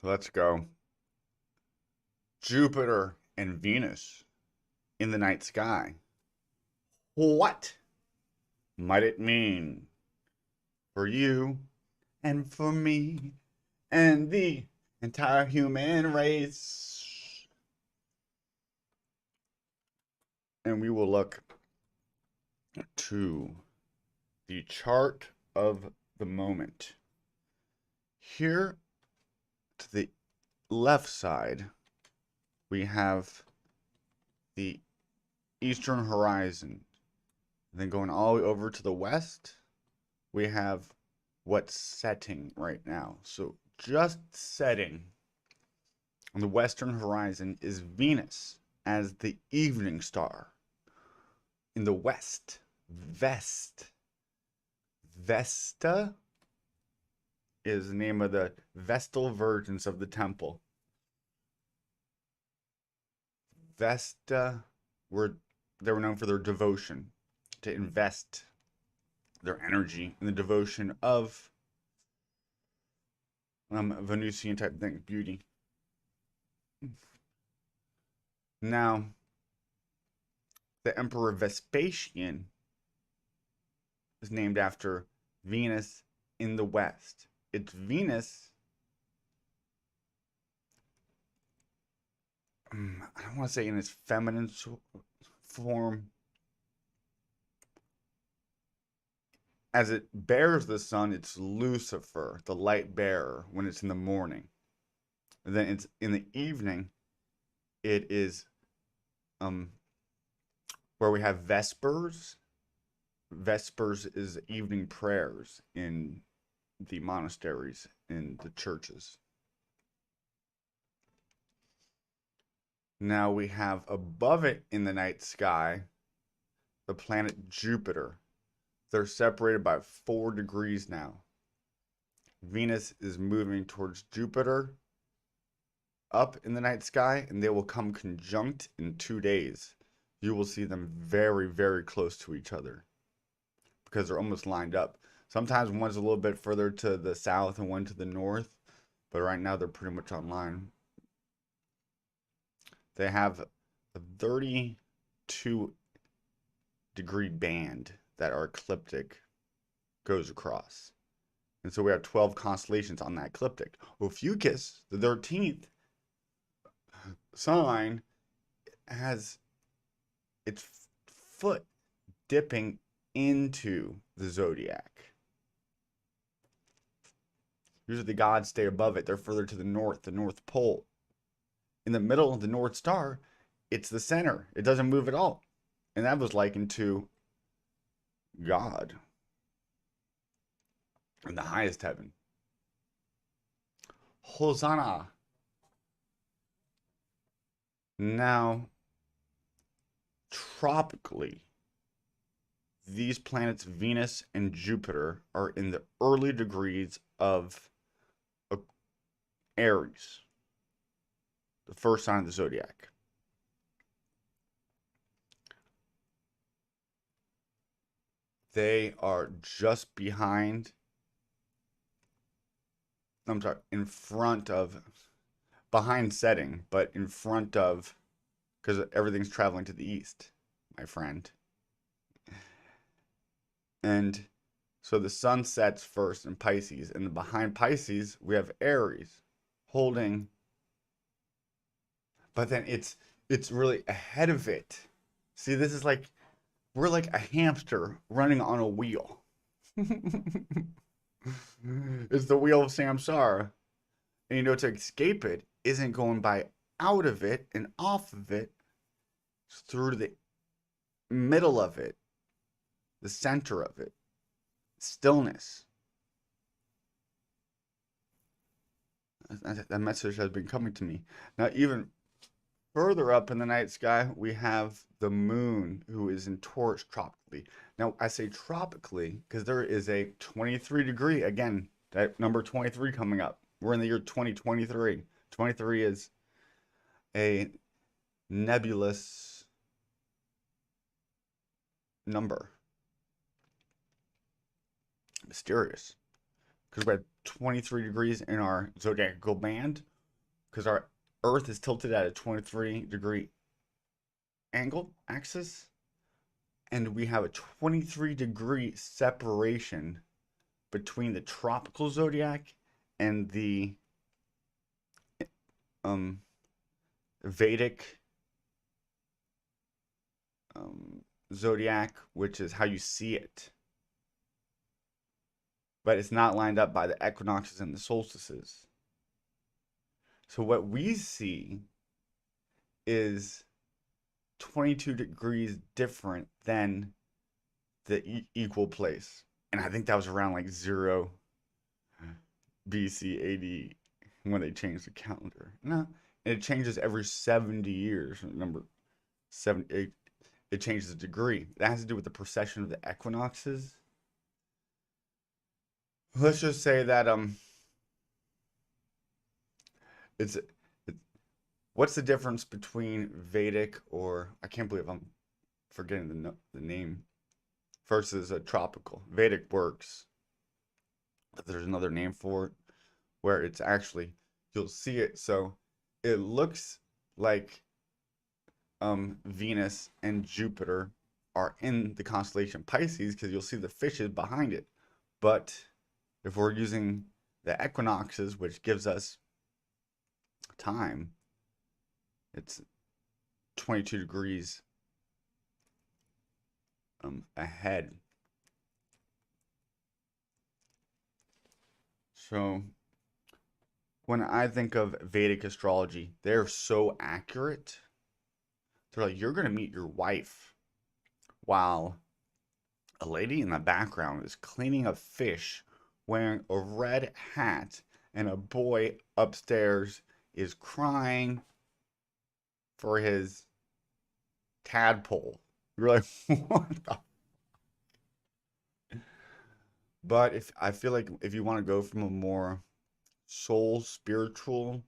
Let's go. Jupiter and Venus in the night sky. What might it mean for you and for me and the entire human race? And we will look to the chart of the moment. Here to the left side, we have the eastern horizon. And then going all the way over to the west, we have what's setting right now. So just setting on the western horizon is Venus as the evening star. In the west, Vesta is the name of the Vestal Virgins of the temple. Vesta they were known for their devotion, to invest their energy in the devotion of Venusian type thing, beauty. Now, the Emperor Vespasian is named after Venus in the west. It's Venus. I don't want to say in its feminine form. As it bears the sun, it's Lucifer, the light bearer, when it's in the morning. And then it's in the evening, it is where we have Vespers. Vespers is evening prayers in the monasteries, in the churches. Now we have above it in the night sky the planet Jupiter. They're separated by 4 degrees now. Venus is moving towards Jupiter up in the night sky, and they will come conjunct in 2 days. You will see them very, very close to each other because they're almost lined up. Sometimes one's a little bit further to the south and one to the north, but right now they're pretty much on line. They have a 32-degree band that our ecliptic goes across. And so we have 12 constellations on that ecliptic. Ophiuchus, the 13th sign, has its foot dipping into the zodiac. Usually the gods stay above it. They're further to the North Pole. In the middle of the North Star, it's the center. It doesn't move at all. And that was likened to God in the highest heaven. Hosanna. Now, tropically, these planets, Venus and Jupiter, are in the early degrees of Aries, the first sign of the zodiac. They are just behind, in front of, behind setting, but in front of, because everything's traveling to the east, my friend. And so the sun sets first in Pisces, and then behind Pisces, we have Aries holding, but then it's really ahead of it. See, this is like, we're like a hamster running on a wheel. It's the wheel of samsara. And to escape it isn't going by out of it and off of it, it's through the middle of it, the center of it, stillness. That message has been coming to me. Now, even further up in the night sky, we have the moon, who is in Taurus tropically. Now, I say tropically because there is a 23-degree, again, that number 23 coming up. We're in the year 2023. 23 is a nebulous number. Mysterious. Because we have 23 degrees in our zodiacal band. because our Earth is tilted at a 23-degree axis, and we have a 23-degree separation between the tropical zodiac and the Vedic zodiac, which is how you see it. But it's not lined up by the equinoxes and the solstices. So what we see is 22 degrees different than the equal place. And I think that was around like 0 BC AD when they changed the calendar. No, it changes every 70 years. Number 70, it changes a degree. That has to do with the precession of the equinoxes. Let's just say that it's what's the difference between Vedic, or I can't believe I'm forgetting the name, versus a tropical. Vedic works, but there's another name for it where it's actually, you'll see it, so it looks like Venus and Jupiter are in the constellation Pisces because you'll see the fishes behind it. But if we're using the equinoxes, which gives us time, it's 22 degrees ahead. So when I think of Vedic astrology, they're so accurate. They're like, you're going to meet your wife while a lady in the background is cleaning a fish wearing a red hat, and a boy upstairs is crying for his tadpole. You're like, what the? But I feel like if you want to go from a more soul spiritual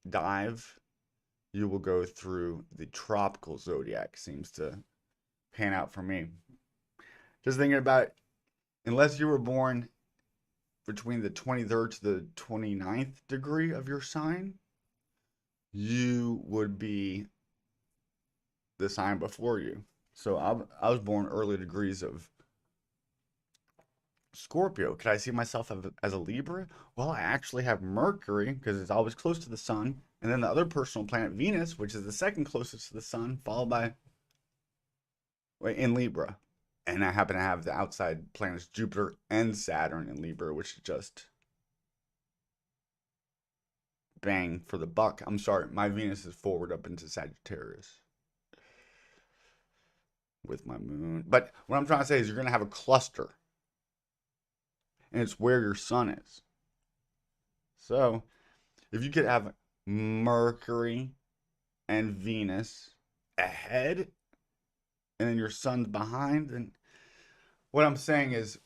dive, you will go through the tropical zodiac. Seems to pan out for me. Just thinking about it, unless you were born between the 23rd to the 29th degree of your sign, you would be the sign before you. So I was born early degrees of Scorpio. Could I see myself as a Libra? Well, I actually have Mercury because it's always close to the sun, and then the other personal planet, Venus, which is the second closest to the sun, followed by in Libra. And I happen to have the outside planets Jupiter and Saturn in Libra, which is just bang for the buck. I'm sorry, my Venus is forward up into Sagittarius with my moon. But what I'm trying to say is you're going to have a cluster, and it's where your sun is. So if you could have Mercury and Venus ahead, and then your sun's behind, then what I'm saying is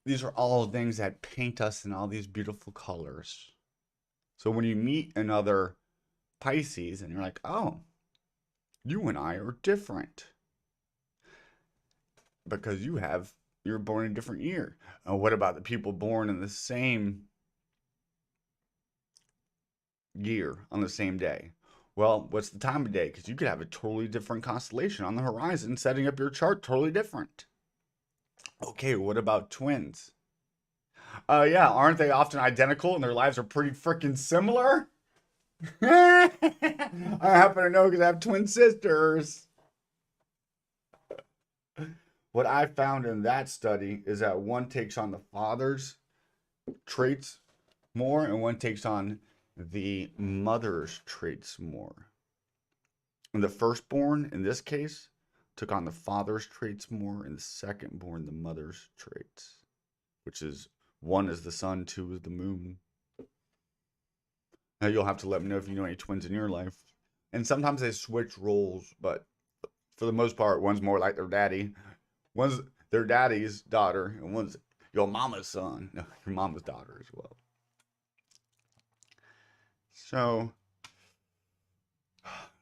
these are all things that paint us in all these beautiful colors. So when you meet another Pisces and you're like, oh, you and I are different because you're born in a different year. What about the people born in the same year on the same day? Well, what's the time of day? Because you could have a totally different constellation on the horizon, setting up your chart totally different. Okay, what about twins? Yeah, aren't they often identical and their lives are pretty freaking similar? I happen to know because I have twin sisters. What I found in that study is that one takes on the father's traits more and one takes on the mother's traits more. And the firstborn, in this case, took on the father's traits more, and the secondborn, the mother's traits, which is 1 is the sun, 2 is the moon. Now you'll have to let me know if you know any twins in your life. And sometimes they switch roles, but for the most part, one's more like their daddy. One's their daddy's daughter, and one's your mama's son. No, your mama's daughter as well. So,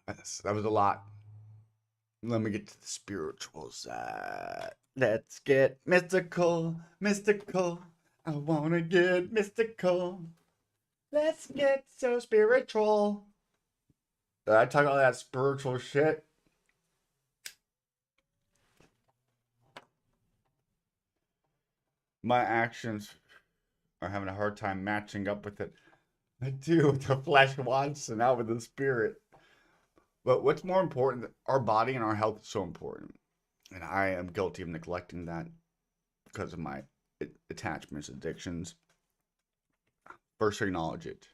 that was a lot. Let me get to the spiritual side. Let's get mystical, mystical. I wanna get mystical. Let's get so spiritual. I talk all that spiritual shit. My actions are having a hard time matching up with it. I do with the flesh wants and not with the spirit. But what's more important, our body and our health is so important. And I am guilty of neglecting that because of my attachments, addictions. First, acknowledge it.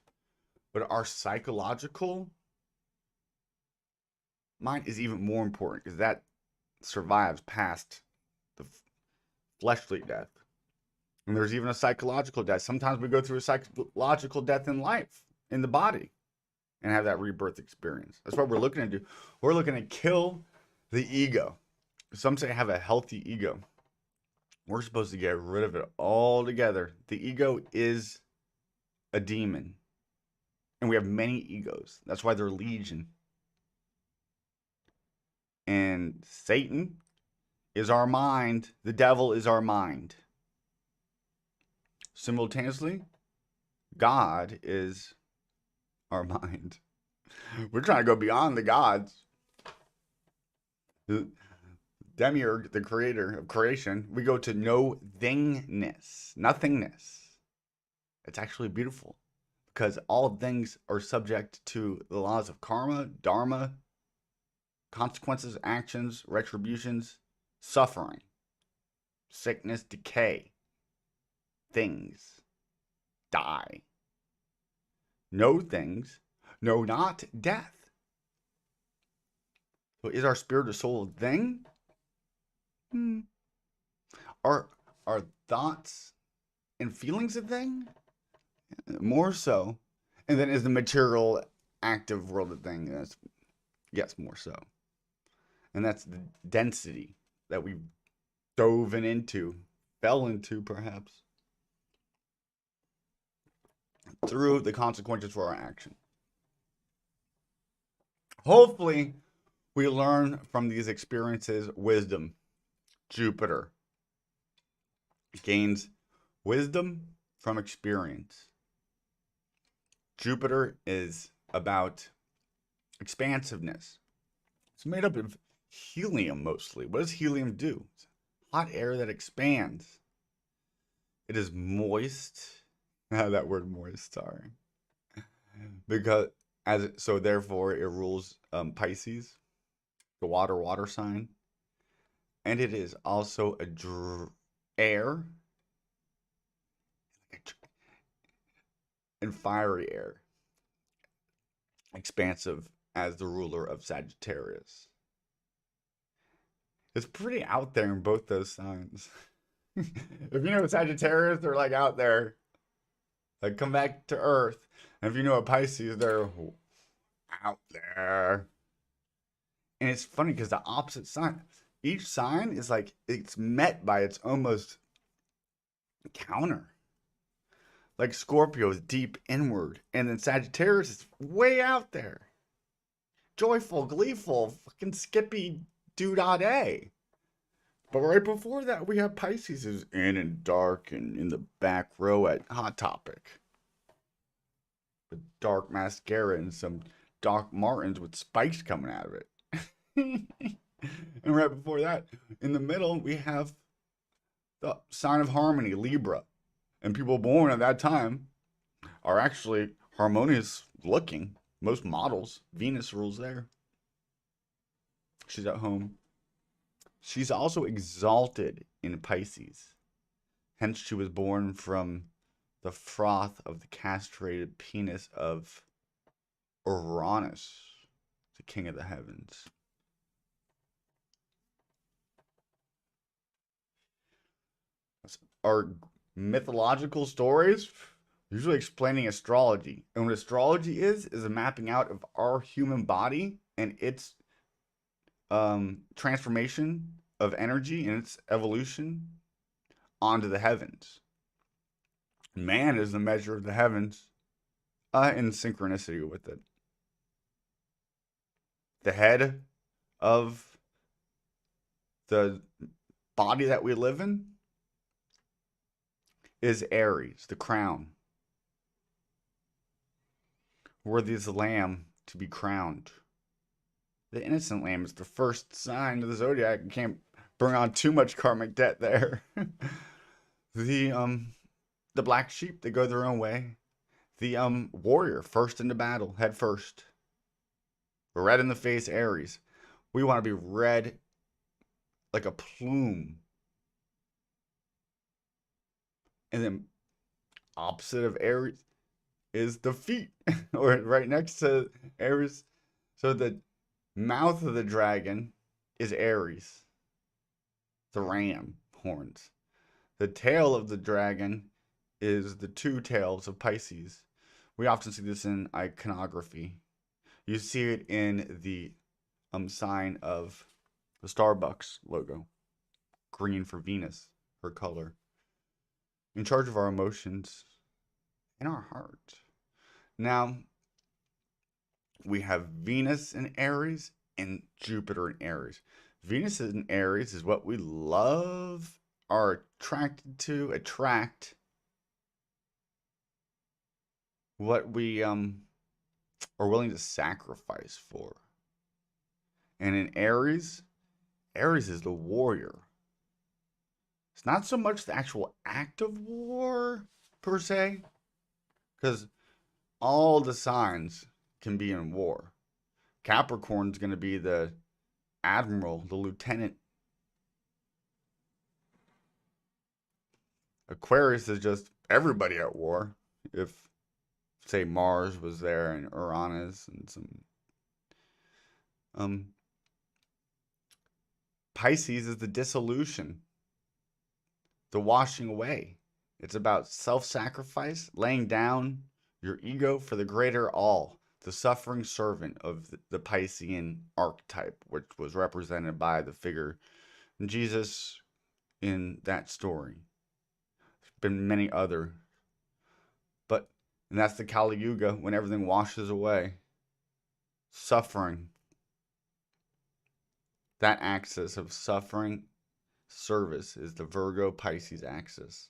But our psychological mind is even more important because that survives past the fleshly death. And there's even a psychological death. Sometimes we go through a psychological death in life, in the body, and have that rebirth experience. That's what we're looking to do. We're looking to kill the ego. Some say have a healthy ego. We're supposed to get rid of it altogether. The ego is a demon. And we have many egos. That's why they're legion. And Satan is our mind. The devil is our mind. Simultaneously, God is our mind. We're trying to go beyond the gods. The Demiurge, the creator of creation, we go to no thingness, nothingness. It's actually beautiful because all things are subject to the laws of karma, dharma, consequences, actions, retributions, suffering, sickness, decay. Things die. No things, no, not death. So is our spirit or soul a thing? Are thoughts and feelings a thing? More so. And then is the material active world a thing? Yes, more so. And that's the density that we dove into, fell into perhaps, through the consequences for our action. Hopefully, we learn from these experiences wisdom. Jupiter gains wisdom from experience. Jupiter is about expansiveness. It's made up of helium mostly. What does helium do? It's hot air that expands. It is moist. That word moist, sorry. Because so therefore it rules Pisces, the water sign. And it is also air and fiery air. Expansive as the ruler of Sagittarius. It's pretty out there in both those signs. If you know Sagittarius, they're like out there. Like come back to Earth. And if you know a Pisces, they're out there. And it's funny because the opposite sign, each sign is like it's met by its almost counter. Like Scorpio is deep inward, and then Sagittarius is way out there. Joyful, gleeful, fucking skippy do-da-day. But right before that, we have Pisces is in and dark and in the back row at Hot Topic. With dark mascara and some Doc Martens with spikes coming out of it. And right before that, in the middle, we have the sign of harmony, Libra. And people born at that time are actually harmonious looking. Most models, Venus rules there. She's at home. She's also exalted in Pisces. Hence, she was born from the froth of the castrated penis of Uranus, the king of the heavens. Our mythological stories usually explaining astrology. And what astrology is a mapping out of our human body and its transformation of energy and its evolution onto the heavens. Man is the measure of the heavens in synchronicity with it. The head of the body that we live in is Aries, the crown. Worthy is the lamb to be crowned. The innocent lamb is the first sign of the zodiac. You can't bring on too much karmic debt there. the the black sheep, they go their own way. The warrior, first into battle, head first. Red in the face, Aries. We want to be red like a plume. And then opposite of Aries is the feet, or right next to Aries. So the mouth of the dragon is Aries, the ram horns. The tail of the dragon is the two tails of Pisces. We often see this in iconography. You see it in the sign of the Starbucks logo. Green for Venus, her color. In charge of our emotions and our heart. Now, we have Venus in Aries and Jupiter in Aries. Venus in Aries is what we love, are attracted to, attract. What we are willing to sacrifice for. And in Aries, Aries is the warrior. It's not so much the actual act of war, per se, because all the signs can be in war. Capricorn's going to be the admiral, the lieutenant. Aquarius is just everybody at war. If, say, Mars was there and Uranus and some... Pisces is the dissolution, the washing away. It's about self-sacrifice, laying down your ego for the greater all, the suffering servant of the Piscean archetype, which was represented by the figure Jesus in that story. There's been many other, and that's the Kali Yuga, when everything washes away. Suffering. That axis of suffering service is the Virgo Pisces axis.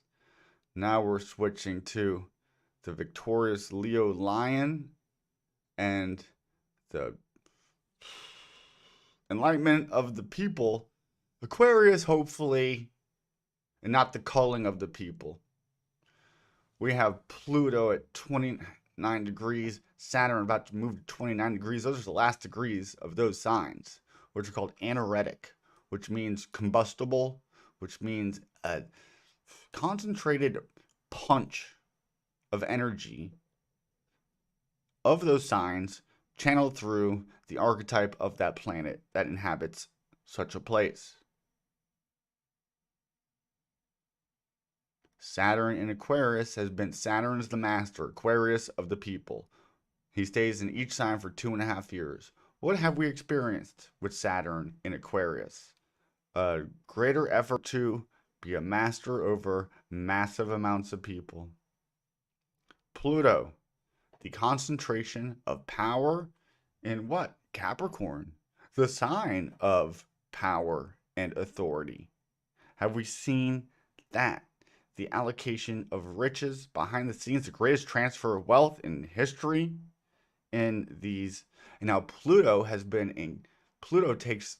Now we're switching to the victorious Leo Lion and the enlightenment of the people, Aquarius, hopefully, and not the culling of the people. We have Pluto at 29 degrees, Saturn about to move to 29 degrees. Those are the last degrees of those signs, which are called anaretic, which means combustible, which means a concentrated punch of energy of those signs channeled through the archetype of that planet that inhabits such a place. Saturn in Aquarius has been Saturn is the master, Aquarius of the people. He stays in each sign for 2.5 years. What have we experienced with Saturn in Aquarius? A greater effort to be a master over massive amounts of people. Pluto, the concentration of power in what? Capricorn, the sign of power and authority. Have we seen that? The allocation of riches behind the scenes, the greatest transfer of wealth in history in these. And now Pluto takes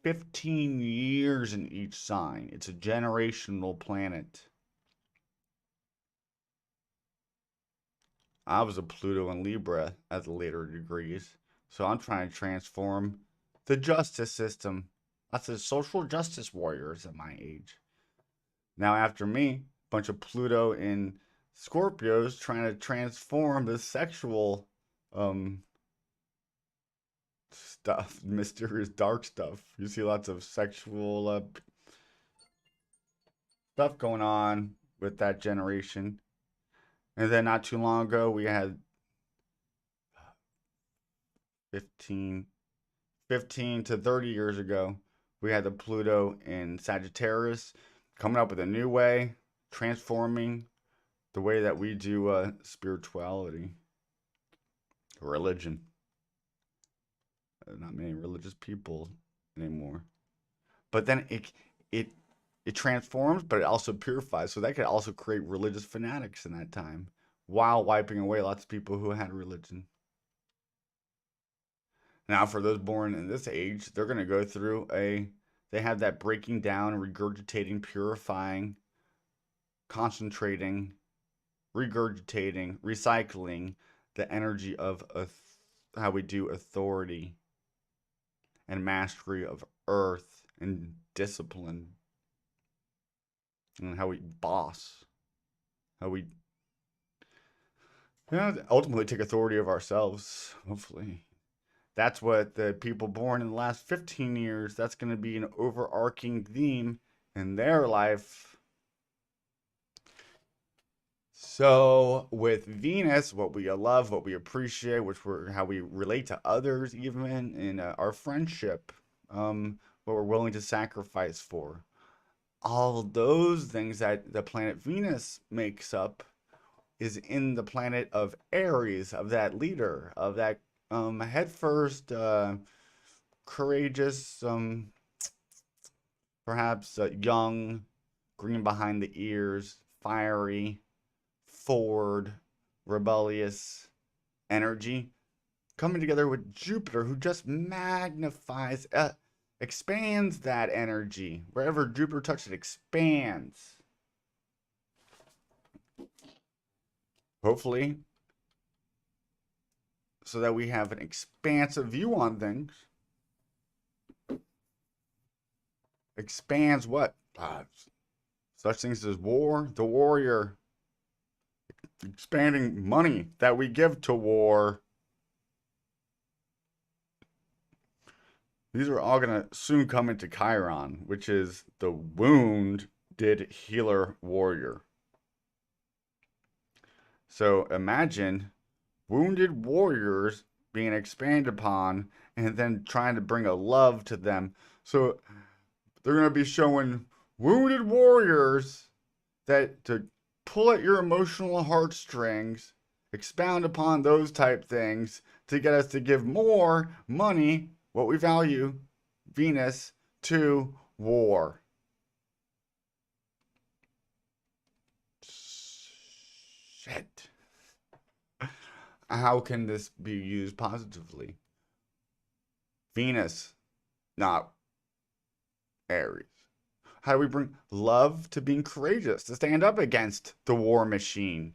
15 years in each sign. It's a generational planet. I was a Pluto and Libra at the later degrees, so I'm trying to transform the justice system. That's the social justice warriors at my age. Now after me, a bunch of Pluto in Scorpios trying to transform the sexual stuff, mysterious dark stuff. You see lots of sexual stuff going on with that generation. And then not too long ago, we had 15 to 30 years ago, we had the Pluto in Sagittarius coming up with a new way, transforming the way that we do spirituality, religion. Not many religious people anymore. But then it it transforms, but it also purifies. So that could also create religious fanatics in that time while wiping away lots of people who had religion. Now, for those born in this age, they're going to go through they have that breaking down, regurgitating, purifying, concentrating, regurgitating, recycling the energy of how we do authority and mastery of earth and discipline and how we boss, how we ultimately take authority of ourselves, hopefully. That's what the people born in the last 15 years, that's going to be an overarching theme in their life. So with Venus, what we love, what we appreciate, how we relate to others, even in our friendship, what we're willing to sacrifice for, all those things that the planet Venus makes up is in the planet of Aries, of that leader, of that head first, courageous, perhaps young, green behind the ears, fiery, forward, rebellious energy coming together with Jupiter, who just magnifies, expands that energy. Wherever Jupiter touches, it expands. Hopefully, so that we have an expansive view on things. Expands what? Such things as war, the warrior, expanding money that we give to war. These are all going to soon come into Chiron, which is the wounded healer warrior. So imagine wounded warriors being expanded upon and then trying to bring a love to them. So they're going to be showing wounded warriors that to pull at your emotional heartstrings, expound upon those type things to get us to give more money, what we value, Venus, to war. Shit. How can this be used positively? Venus, not Aries. How do we bring love to being courageous, to stand up against the war machine?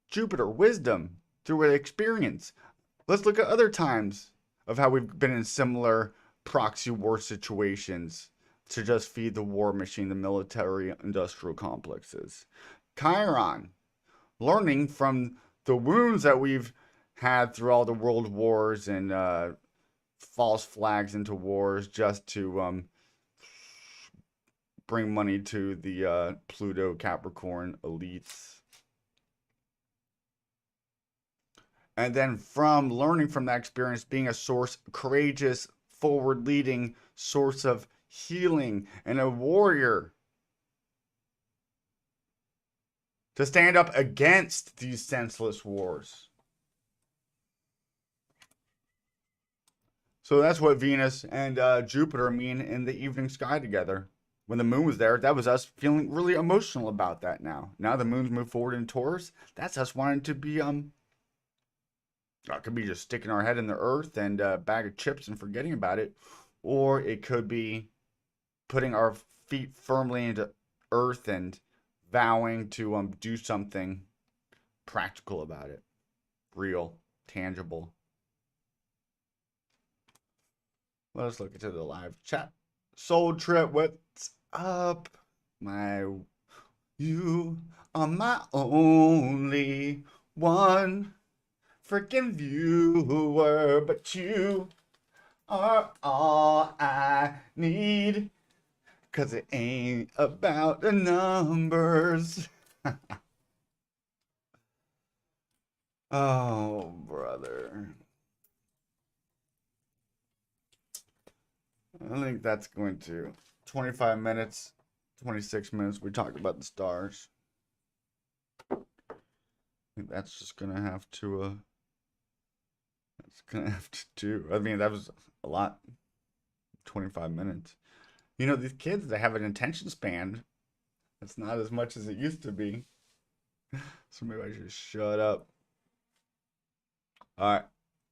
Jupiter, wisdom through experience. Let's look at other times of how we've been in similar proxy war situations to just feed the war machine, the military industrial complexes. Chiron, learning from the wounds that we've had through all the world wars and false flags into wars just to bring money to the Pluto Capricorn elites. And then from learning from that experience, being a source, courageous, forward leading source of healing and a warrior to stand up against these senseless wars. So that's what Venus and Jupiter mean in the evening sky together. When the moon was there, that was us feeling really emotional about that now. Now the moon's moved forward in Taurus, that's us wanting to be, it could be just sticking our head in the earth and a bag of chips and forgetting about it. Or it could be putting our feet firmly into earth and vowing to do something practical about it. Real, tangible. Let us look into the live chat. Soul Trip, what's up? You are my only one freaking viewer, but you are all I need, 'cause it ain't about the numbers. Oh, brother. I think that's going to 25 minutes, 26 minutes. We talked about the stars. I think that's just gonna have to do. I mean, that was a lot. 25 minutes. You know, these kids, they have an attention span. It's not as much as it used to be. So maybe I should shut up. All right.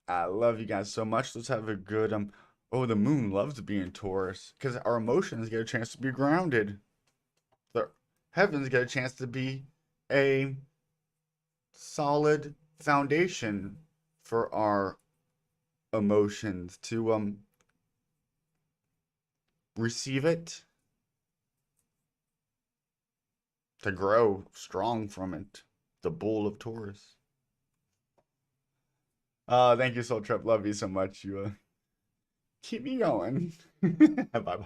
I love you guys so much. Let's have a good oh, the moon loves to be in Taurus because our emotions get a chance to be grounded. The heavens get a chance to be a solid foundation for our emotions to receive it, to grow strong from it. The bull of Taurus. Thank you, Soul Trip. Love you so much. You keep me going. Bye bye.